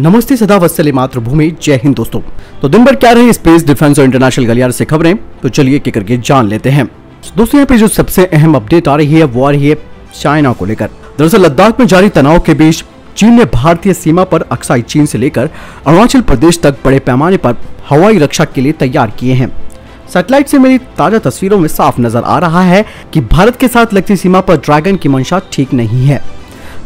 नमस्ते सदा वत्सले मातृभूमि, जय हिंद दोस्तों। तो दिन भर क्या रही स्पेस, डिफेंस और इंटरनेशनल गलियारे से खबरें, तो चलिए एक करके जान लेते हैं। दोस्तों यहाँ पे जो सबसे अहम अपडेट आ रही है वो आ रही है चाइना को लेकर। दरअसल लद्दाख में जारी तनाव के बीच चीन ने भारतीय सीमा पर अक्साई चीन से लेकर अरुणाचल प्रदेश तक बड़े पैमाने पर हवाई रक्षा के लिए तैयार किए हैं। सैटेलाइट से मिली ताजा तस्वीरों में साफ नजर आ रहा है कि भारत के साथ लगती सीमा पर ड्रैगन की मंशा ठीक नहीं है।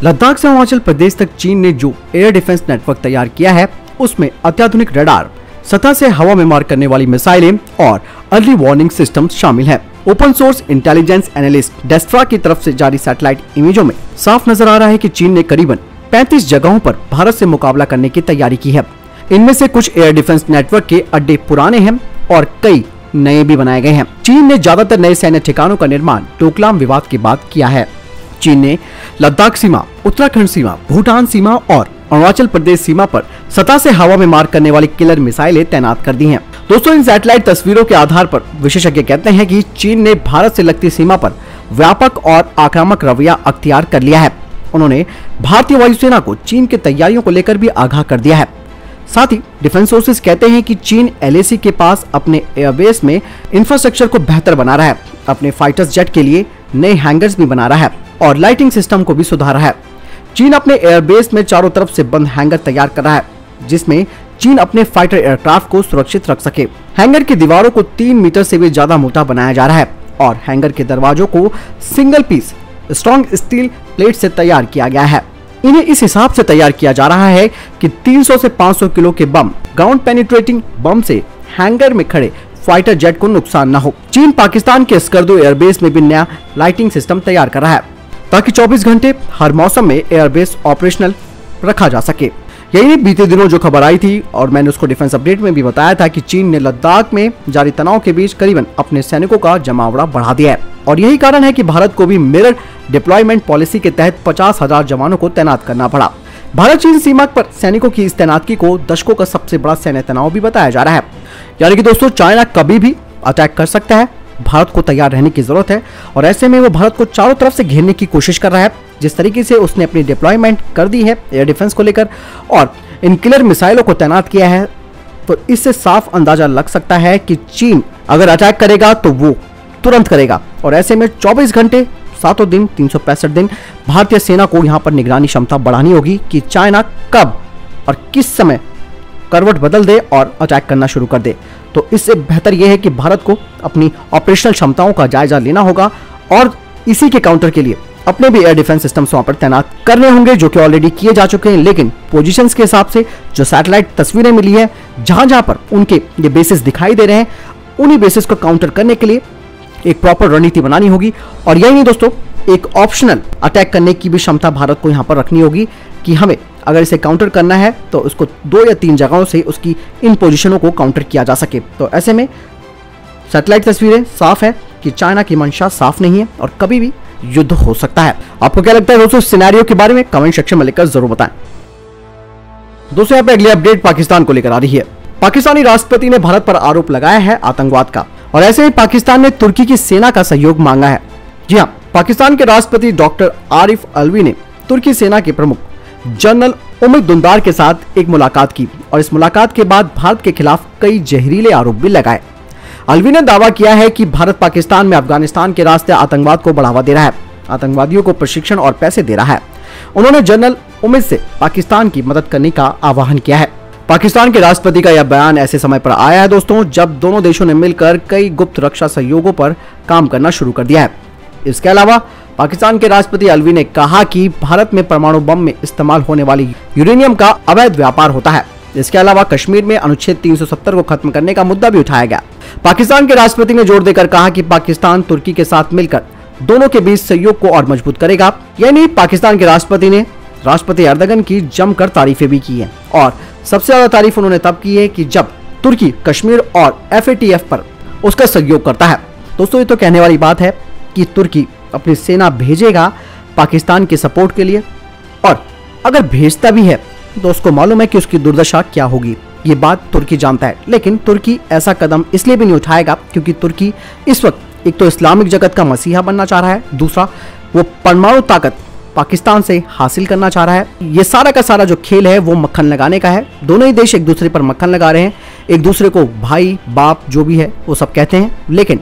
लद्दाख से अरुणाचल प्रदेश तक चीन ने जो एयर डिफेंस नेटवर्क तैयार किया है उसमें अत्याधुनिक रडार, सतह से हवा में मार करने वाली मिसाइलें और अर्ली वार्निंग सिस्टम शामिल है। ओपन सोर्स इंटेलिजेंस एनालिस्ट डेस्ट्रा की तरफ से जारी सैटेलाइट इमेजों में साफ नजर आ रहा है कि चीन ने करीबन 35 जगहों पर भारत से मुकाबला करने की तैयारी की है। इनमें से कुछ एयर डिफेंस नेटवर्क के अड्डे पुराने हैं और कई नए भी बनाए गए हैं। चीन ने ज्यादातर नए सैन्य ठिकानों का निर्माण डोकलाम विवाद के बाद किया है। चीन ने लद्दाख सीमा, उत्तराखंड सीमा, भूटान सीमा और अरुणाचल प्रदेश सीमा पर सतह से हवा में मार करने वाली किलर मिसाइलें तैनात कर दी हैं। दोस्तों इन सैटेलाइट तस्वीरों के आधार पर विशेषज्ञ कहते हैं कि चीन ने भारत से लगती सीमा पर व्यापक और आक्रामक रवैया अख्तियार कर लिया है। उन्होंने भारतीय वायुसेना को चीन की तैयारियों को लेकर भी आगाह कर दिया है। साथ ही डिफेंस सोर्सेज कहते हैं कि चीन LAC के पास अपने एयरबेस में इंफ्रास्ट्रक्चर को बेहतर बना रहा है, अपने फाइटर्स जेट के लिए नए हैंगर्स भी बना रहा है और लाइटिंग सिस्टम को भी सुधार रहा है। चीन अपने एयरबेस में चारों तरफ से बंद हैंगर तैयार कर रहा है, जिसमें चीन अपने फाइटर एयरक्राफ्ट को सुरक्षित रख सके। हैंगर की दीवारों को 3 मीटर से भी ज्यादा मोटा बनाया जा रहा है और हैंगर के दरवाजों को single piece strong steel plate से तैयार किया गया है। इन्हें इस हिसाब से तैयार किया जा रहा है कि 300 से 500 किलो के बम, ग्राउंड पेनिट्रेटिंग बम से हैंगर में खड़े फाइटर जेट को नुकसान न हो। चीन पाकिस्तान के स्कर्दो एयरबेस में भी नया लाइटिंग सिस्टम तैयार कर रहा है ताकि 24 घंटे हर मौसम में एयरबेस ऑपरेशनल रखा जा सके। यही नहीं, बीते दिनों जो खबर आई थी और मैंने उसको डिफेंस अपडेट में भी बताया था कि चीन ने लद्दाख में जारी तनाव के बीच करीबन अपने सैनिकों का जमावड़ा बढ़ा दिया है और यही कारण है कि भारत को भी मिरर डिप्लॉयमेंट पॉलिसी के तहत 50,000 जवानों को तैनात करना पड़ा। भारत चीन सीमा पर सैनिकों की इस तैनाती को दशकों का सबसे बड़ा सैन्य तनाव भी बताया जा रहा है। यानी कि दोस्तों चाइना कभी भी अटैक कर सकता है, भारत को तैयार रहने की जरूरत है और ऐसे में वो भारत को चारों तरफ से घेरने की कोशिश कर रहा है। जिस तरीके से उसने अपनी डिप्लॉयमेंट कर दी है एयर डिफेंस को लेकर और इन किलर मिसाइलों को तैनात किया है, तो इससे साफ अंदाजा लग सकता है कि चीन अगर अटैक करेगा तो वो तुरंत करेगा और ऐसे में 24 घंटे 7 दिन 365 दिन भारतीय सेना को यहाँ पर निगरानी क्षमता बढ़ानी होगी कि चाइना कब और किस समय करवट बदल दे और अटैक करना शुरू कर दे। तो इससे बेहतर यह है कि भारत को अपनी ऑपरेशनल क्षमताओं का जायजा लेना होगा और इसी के काउंटर के लिए अपने भी एयर डिफेंस सिस्टम्स वहां पर तैनात करने होंगे, जो कि ऑलरेडी किए जा चुके हैं। लेकिन पोजीशंस के हिसाब से जो सैटेलाइट तस्वीरें मिली है, जहां जहां पर उनके ये बेसिस दिखाई दे रहे हैं, उन्हीं बेसिस को काउंटर करने के लिए एक प्रॉपर रणनीति बनानी होगी। और यही नहीं दोस्तों, एक ऑप्शनल अटैक करने की भी क्षमता भारत को यहाँ पर रखनी होगी कि हमें अगर इसे काउंटर करना है तो उसको 2 या 3 जगहों से उसकी इन पोजीशनों को काउंटर किया जा सके। तो ऐसे में सैटेलाइट तस्वीरें साफ है कि चाइना की मंशा साफ नहीं है और कभी भी युद्ध हो सकता है। आपको क्या लगता है दोस्तों इस सिनेरियो के बारे में? कमेंट सेक्शन में लिखकर जरूर बताएं। दोस्तों यहाँ पे अगली अपडेट पाकिस्तान को लेकर आ रही है। पाकिस्तानी राष्ट्रपति ने भारत पर आरोप लगाया है आतंकवाद का और ऐसे ही पाकिस्तान ने तुर्की की सेना का सहयोग मांगा है। जी हाँ, पाकिस्तान के राष्ट्रपति डॉक्टर आरिफ अलवी ने तुर्की सेना के प्रमुख जनरल उमर दुंदार के साथ एक मुलाकात की और इस मुलाकात के बाद भारत के खिलाफ कई जहरीले आरोप भी लगाए। अलवी ने दावा किया है कि भारत पाकिस्तान में अफगानिस्तान के रास्ते आतंकवाद को बढ़ावा दे रहा है, आतंकवादियों को प्रशिक्षण और पैसे दे रहा है। उन्होंने जनरल उमर से पाकिस्तान की मदद करने का आह्वान किया है। पाकिस्तान के राष्ट्रपति का यह बयान ऐसे समय पर आया है दोस्तों जब दोनों देशों ने मिलकर कई गुप्त रक्षा सहयोगों पर काम करना शुरू कर दिया है। इसके अलावा पाकिस्तान के राष्ट्रपति अलवी ने कहा कि भारत में परमाणु बम में इस्तेमाल होने वाली यूरेनियम का अवैध व्यापार होता है। इसके अलावा कश्मीर में अनुच्छेद 370 को खत्म करने का मुद्दा भी उठाया गया। पाकिस्तान के राष्ट्रपति ने जोर देकर कहा कि पाकिस्तान तुर्की के साथ मिलकर दोनों के बीच सहयोग को और मजबूत करेगा। यानी पाकिस्तान के राष्ट्रपति ने राष्ट्रपति एर्दोगन की जमकर तारीफें भी की है और सबसे ज्यादा तारीफ उन्होंने तब की है कि जब तुर्की कश्मीर और FATF पर उसका सहयोग करता है। दोस्तों ये तो कहने वाली बात है कि तुर्की अपनी सेना भेजेगा पाकिस्तान के सपोर्ट के लिए और अगर भेजता भी है तो उसको मालूम है कि उसकी दुर्दशा क्या होगी। ये बात तुर्की जानता है, लेकिन तुर्की ऐसा कदम इसलिए भी नहीं उठाएगा क्योंकि तुर्की इस वक्त एक तो इस्लामिक जगत का मसीहा बनना चाह रहा है, दूसरा वो परमाणु ताकत पाकिस्तान से हासिल करना चाह रहा है। ये सारा का सारा जो खेल है वो मक्खन लगाने का है। दोनों ही देश एक दूसरे पर मक्खन लगा रहे हैं, एक दूसरे को भाई बाप जो भी है वो सब कहते हैं। लेकिन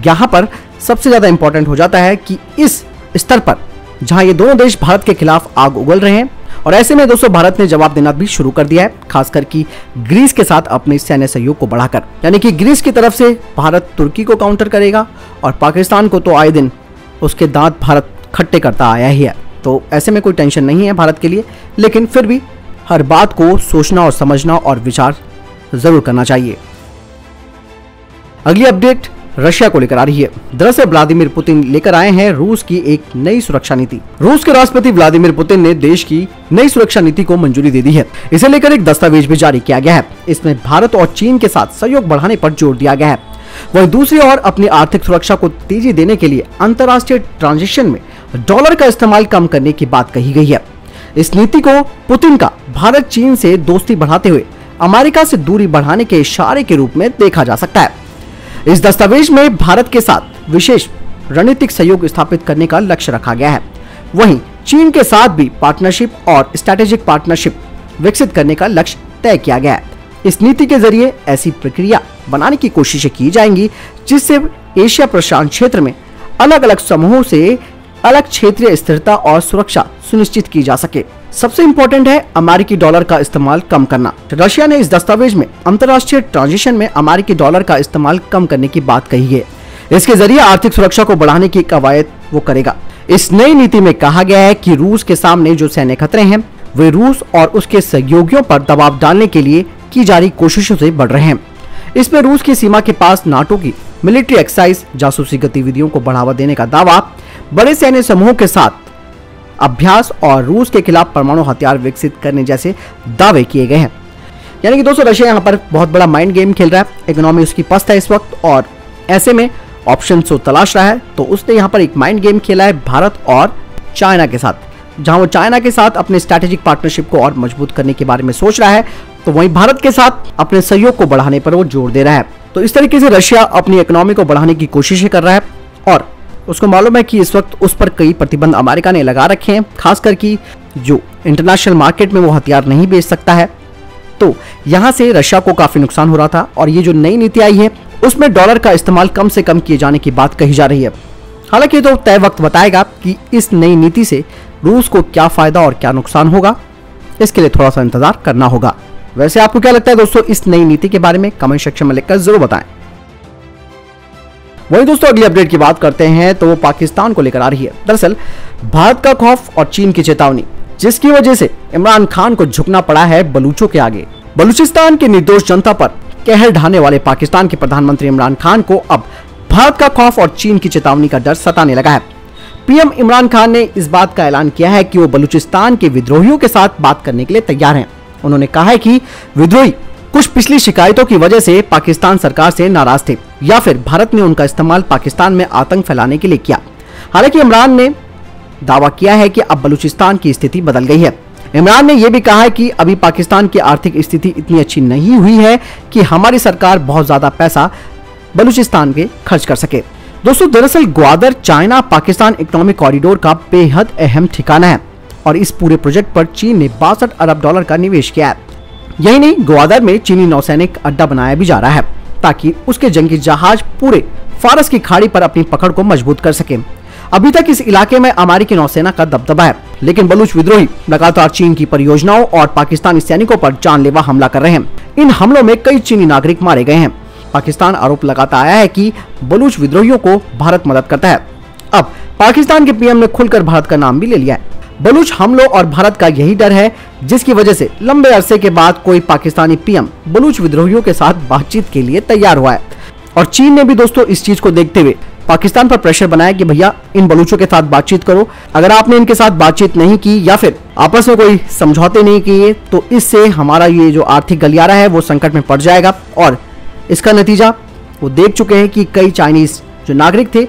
यहाँ पर सबसे ज्यादा इंपॉर्टेंट हो जाता है कि इस स्तर पर जहां ये दोनों देश भारत के खिलाफ आग उगल रहे हैं, और ऐसे में दोस्तों भारत ने जवाब देना भी शुरू कर दिया है, खासकर कि ग्रीस के साथ अपने सैन्य सहयोग को बढ़ाकर। यानी कि ग्रीस की तरफ से भारत तुर्की को काउंटर करेगा और पाकिस्तान को तो आए दिन उसके दांत भारत खट्टे करता आया ही है। तो ऐसे में कोई टेंशन नहीं है भारत के लिए, लेकिन फिर भी हर बात को सोचना और समझना और विचार जरूर करना चाहिए। अगली अपडेट रशिया को लेकर आ रही है। दरअसल व्लादिमीर पुतिन लेकर आए हैं रूस की एक नई सुरक्षा नीति। रूस के राष्ट्रपति व्लादिमीर पुतिन ने देश की नई सुरक्षा नीति को मंजूरी दे दी है। इसे लेकर एक दस्तावेज भी जारी किया गया है। इसमें भारत और चीन के साथ सहयोग बढ़ाने पर जोर दिया गया है। वहीं दूसरी ओर अपनी आर्थिक सुरक्षा को तेजी देने के लिए अंतर्राष्ट्रीय ट्रांजैक्शन में डॉलर का इस्तेमाल कम करने की बात कही गई है। इस नीति को पुतिन का भारत चीन से दोस्ती बढ़ाते हुए अमेरिका से दूरी बढ़ाने के इशारे के रूप में देखा जा सकता है। इस दस्तावेज में भारत के साथ विशेष रणनीतिक सहयोग स्थापित करने का लक्ष्य रखा गया है। वहीं चीन के साथ भी पार्टनरशिप और स्ट्रेटेजिक पार्टनरशिप विकसित करने का लक्ष्य तय किया गया है। इस नीति के जरिए ऐसी प्रक्रिया बनाने की कोशिशें की जाएंगी जिससे एशिया प्रशांत क्षेत्र में अलग अलग समूहों से अलग क्षेत्रीय स्थिरता और सुरक्षा सुनिश्चित की जा सके। सबसे इम्पोर्टेंट है अमेरिकी डॉलर का इस्तेमाल कम करना। रशिया ने इस दस्तावेज में अंतर्राष्ट्रीय ट्रांजैक्शन में अमेरिकी डॉलर का इस्तेमाल कम करने की बात कही है। इसके जरिए आर्थिक सुरक्षा को बढ़ाने की कवायद वो करेगा। इस नई नीति में कहा गया है कि रूस के सामने जो सैन्य खतरे हैं वे रूस और उसके सहयोगियों पर दबाव डालने के लिए की जा रही कोशिशों से बढ़ रहे हैं। इसमें रूस की सीमा के पास नाटो की मिलिट्री एक्सरसाइज, जासूसी गतिविधियों को बढ़ावा देने का दावा, बड़े सैन्य समूहों के साथ अभ्यास और रूस के खिलाफ परमाणु हथियार विकसित करने जैसे दावे किए गए हैं। यानी कि दोस्तों रशिया यहाँ पर बहुत बड़ा माइंड गेम खेल रहा है। इकोनॉमी उसकी पस्त है इस वक्त और ऐसे में ऑप्शन तो तलाश रहा है। तो उसने यहाँ पर एक माइंड गेम खेला है भारत और चाइना के साथ, जहां वो चाइना के साथ अपने स्ट्रैटेजिक पार्टनरशिप को और मजबूत करने के बारे में सोच रहा है, तो वहीं भारत के साथ अपने सहयोग को बढ़ाने पर वो जोर दे रहा है। तो इस तरीके से रशिया अपनी इकोनॉमी को बढ़ाने की कोशिशें कर रहा है और उसको मालूम है कि इस वक्त उस पर कई प्रतिबंध अमेरिका ने लगा रखे हैं, खासकर कि जो इंटरनेशनल मार्केट में वो हथियार नहीं बेच सकता है। तो यहाँ से रशिया को काफी नुकसान हो रहा था और ये जो नई नीति आई है उसमें डॉलर का इस्तेमाल कम से कम किए जाने की बात कही जा रही है। हालांकि तो तय वक्त बताएगा कि इस नई नीति से रूस को क्या फायदा और क्या नुकसान होगा, इसके लिए थोड़ा सा इंतजार करना होगा। वैसे आपको क्या लगता है दोस्तों इस नई नीति के बारे में? कमेंट सेक्शन में लिखकर जरूर बताएं। वही दोस्तों अगली अपडेट की बात करते हैं तो वो पाकिस्तान को लेकर आ रही है। दरअसल भारत का खौफ और चीन की चेतावनी, जिसकी वजह से इमरान खान को झुकना पड़ा है बलूचों के आगे। बलूचिस्तान की निर्दोष जनता पर कहर ढाने वाले पाकिस्तान के प्रधानमंत्री इमरान खान को अब भारत का खौफ और चीन की चेतावनी का डर सताने लगा है। पीएम इमरान खान ने इस बात का ऐलान किया है कि वो बलूचिस्तान के विद्रोहियों के साथ बात करने के लिए तैयार हैं। उन्होंने कहा है कि विद्रोही कुछ पिछली शिकायतों की वजह से पाकिस्तान सरकार से नाराज थे या फिर भारत ने उनका इस्तेमाल पाकिस्तान में आतंक फैलाने के लिए किया। हालांकि इमरान ने दावा किया है कि अब बलूचिस्तान की स्थिति बदल गई है। इमरान ने यह भी कहा है कि अभी पाकिस्तान की आर्थिक स्थिति इतनी अच्छी नहीं हुई है कि हमारी सरकार बहुत ज्यादा पैसा बलूचिस्तान पे खर्च कर सके। दोस्तों दरअसल Gwadar China Pakistan economic corridor का बेहद अहम ठिकाना है और इस पूरे प्रोजेक्ट पर चीन ने 62 अरब डॉलर का निवेश किया है। यही नहीं, ग्वादर में चीनी नौसैनिक अड्डा बनाया भी जा रहा है ताकि उसके जंगी जहाज पूरे फारस की खाड़ी पर अपनी पकड़ को मजबूत कर सके। अभी तक इस इलाके में अमेरिकी नौसेना का दबदबा है, लेकिन बलूच विद्रोही लगातार चीन की परियोजनाओं और पाकिस्तानी सैनिकों पर जानलेवा हमला कर रहे हैं। इन हमलों में कई चीनी नागरिक मारे गए हैं। पाकिस्तान आरोप लगाता आया है कि बलूच विद्रोहियों को भारत मदद करता है। अब पाकिस्तान के पीएम ने खुलकर भारत का नाम भी ले लिया है। बलूच हमलों और भारत का यही डर है जिसकी वजह से लंबे अरसे के बाद कोई पाकिस्तानी पीएम बलूच विद्रोहियों के साथ बातचीत के लिए तैयार हुआ है। और चीन ने भी दोस्तों इस चीज को देखते हुए पाकिस्तान पर प्रेशर बनाया कि भैया इन बलूचों के साथ बातचीत करो। अगर आपने इनके साथ बातचीत नहीं की या फिर आपस में कोई समझौते नहीं किए तो इससे हमारा ये जो आर्थिक गलियारा है वो संकट में पड़ जाएगा। और इसका नतीजा वो देख चुके हैं कि कई चाइनीज जो नागरिक थे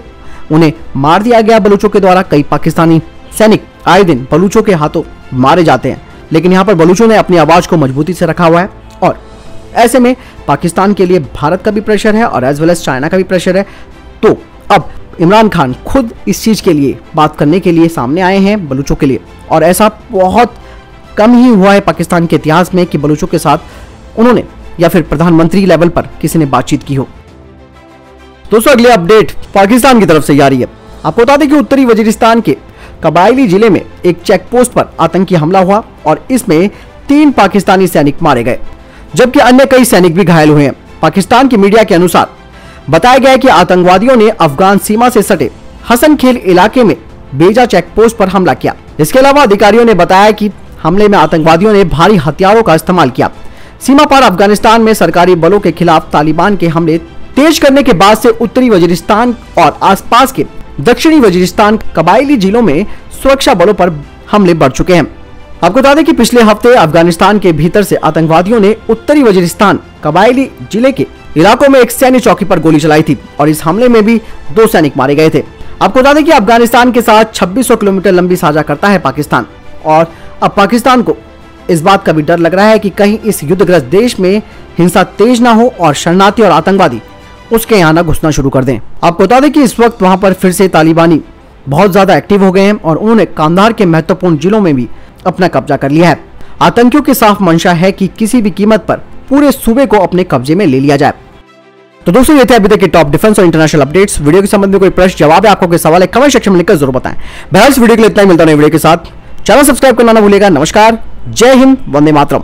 उन्हें मार दिया गया बलूचों के द्वारा। कई पाकिस्तानी सैनिक आए दिन बलूचों के हाथों मारे जाते हैं, लेकिन यहाँ पर बलूचों ने अपनी आवाज को मजबूती से रखा हुआ है। और ऐसे में पाकिस्तान के लिए भारत का भी प्रेशर है और एज वेल एज चाइना का भी प्रेशर है। तो अब इमरान खान खुद इस चीज के लिए बात करने के लिए सामने आए हैं बलूचों के लिए, और ऐसा बहुत कम ही हुआ है पाकिस्तान के इतिहास में कि बलूचों के साथ उन्होंने या फिर प्रधानमंत्री लेवल पर किसी ने बातचीत की हो। दोस्तों अगले अपडेट पाकिस्तान की तरफ से जारी है। आपको बता दें कि उत्तरी वजीरिस्तान के कबायली जिले में एक चेक पोस्ट पर आतंकी हमला हुआ और इसमें 3 पाकिस्तानी सैनिक मारे गए, जबकि अन्य कई सैनिक भी घायल हुए हैं। पाकिस्तान की मीडिया के अनुसार बताया गया है कि आतंकवादियों ने अफगान सीमा से सटे हसन खेल इलाके में बेजा चेक पोस्ट पर हमला किया। इसके अलावा अधिकारियों ने बताया कि हमले में आतंकवादियों ने भारी हथियारों का इस्तेमाल किया। सीमा पार अफगानिस्तान में सरकारी बलों के खिलाफ तालिबान के हमले तेज करने के बाद से उत्तरी वजीरिस्तान और आसपास के दक्षिणी वजीरिस्तान कबायली जिलों में सुरक्षा बलों पर हमले बढ़ चुके हैं। आपको बता दें कि पिछले हफ्ते अफगानिस्तान के भीतर से आतंकवादियों ने उत्तरी वजीरिस्तान कबायली जिले के इलाकों में एक सैन्य चौकी पर गोली चलाई थी और इस हमले में भी 2 सैनिक मारे गए थे। आपको बता दें कि अफगानिस्तान के साथ 2600 किलोमीटर लंबी साझा करता है पाकिस्तान, और अब पाकिस्तान को इस बात का भी डर लग रहा है कि कहीं इस युद्धग्रस्त देश में हिंसा तेज ना हो और शरणार्थी और आतंकवादी उसके यहाँ ना घुसना शुरू कर दें। आपको बता दें कि इस वक्त वहां पर फिर से तालिबानी बहुत ज्यादा एक्टिव हो गए हैं और उन्होंने कांधार के महत्वपूर्ण जिलों में भी अपना कब्जा कर लिया है। आतंकियों की साफ मंशा है कि किसी भी कीमत पर पूरे सूबे को अपने कब्जे में ले लिया जाए। तो दोस्तों ये थे अभी तक के टॉप डिफेंस और इंटरनेशनल अपडेट्स। वीडियो के संबंध में कोई प्रश्न जवाब है, आपको कोई सवाल है, कमेंट सेक्शन में लिखकर जरूर बताएं। बहरहाल इस वीडियो के लिए इतना ही, मिलता है वीडियो के साथ। चैनल सब्सक्राइब करना ना भूलिएगा। नमस्कार, जय हिंद, वंदे मातरम।